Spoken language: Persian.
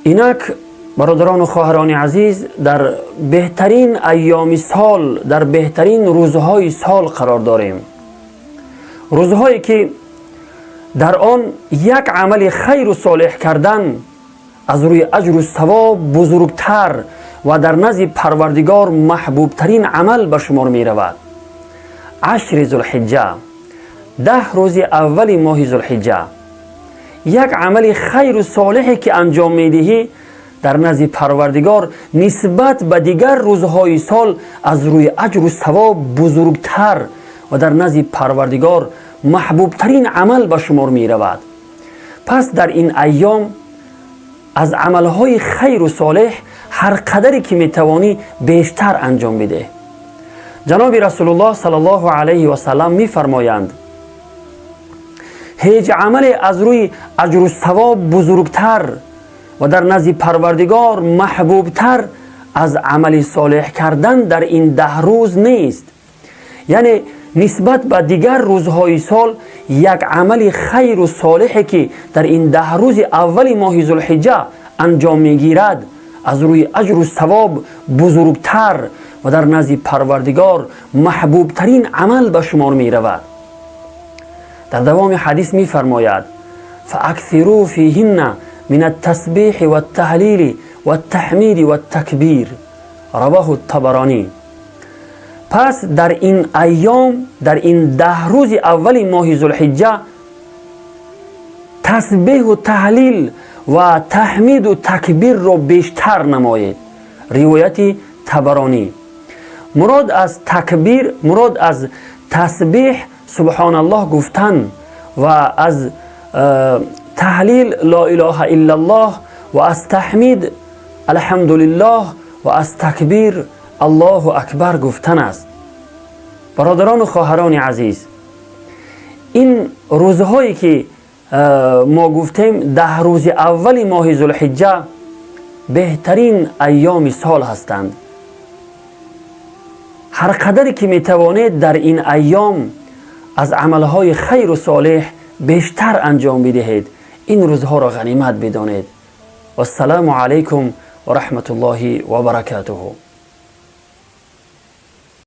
اینک برادران و خواهران عزیز، در بهترین ایام سال، در بهترین روزهای سال قرار داریم. روزهایی که در آن یک عمل خیر و صالح کردن از روی اجر و ثواب بزرگتر و در نزد پروردگار محبوب ترین عمل به شمار می رود. عشر ذوالحجه، 10 روز اول ماه ذوالحجه، یک عمل خیر و صالحی که انجام می دهی در نزد پروردگار نسبت به دیگر روزهای سال از روی اجر و ثواب بزرگتر و در نزد پروردگار محبوب ترین عمل به شمار می رود. پس در این ایام از عملهای خیر و صالح هر قدری که می توانی بیشتر انجام بده. جناب رسول الله صلی الله علیه و سلم می فرمایند هیچ عمل از روی اجر و ثواب بزرگتر و در نزد پروردگار محبوبتر از عمل صالح کردن در این 10 روز نیست. یعنی نسبت به دیگر روزهای سال یک عمل خیر و صالحی که در این 10 روز اول ماه ذوالحجه انجام میگیرد از روی اجر و ثواب بزرگتر و در نزد پروردگار محبوب ترین عمل به شمار می رود. در دوام حدیث می فرماید فاکثروا فیهن من التسبیح و التهلیل و التحمید و التکبیر، رواه الطبرانی. پس در این ایام، در این 10 روز اول ماه ذوالحجه تسبیح و تهلیل و تحمید و تکبیر را بیشتر نمایید. روایت طبرانی. مراد از تکبیر، مراد از تسبیح سبحان الله گفتن و از تهلیل لا اله الا الله و از تحمید الحمدلله و از تکبیر الله اکبر گفتن است. برادران و خواهران عزیز، این روزهایی که ما گفتیم 10 روز اول ماه ذوالحجه بهترین ایام سال هستند. هر قدری که می توانید در این ایام از عملهای خیر و صالح بیشتر انجام بدهید. این روزها را غنیمت بدانید. و السلام علیکم و رحمت الله و برکاته.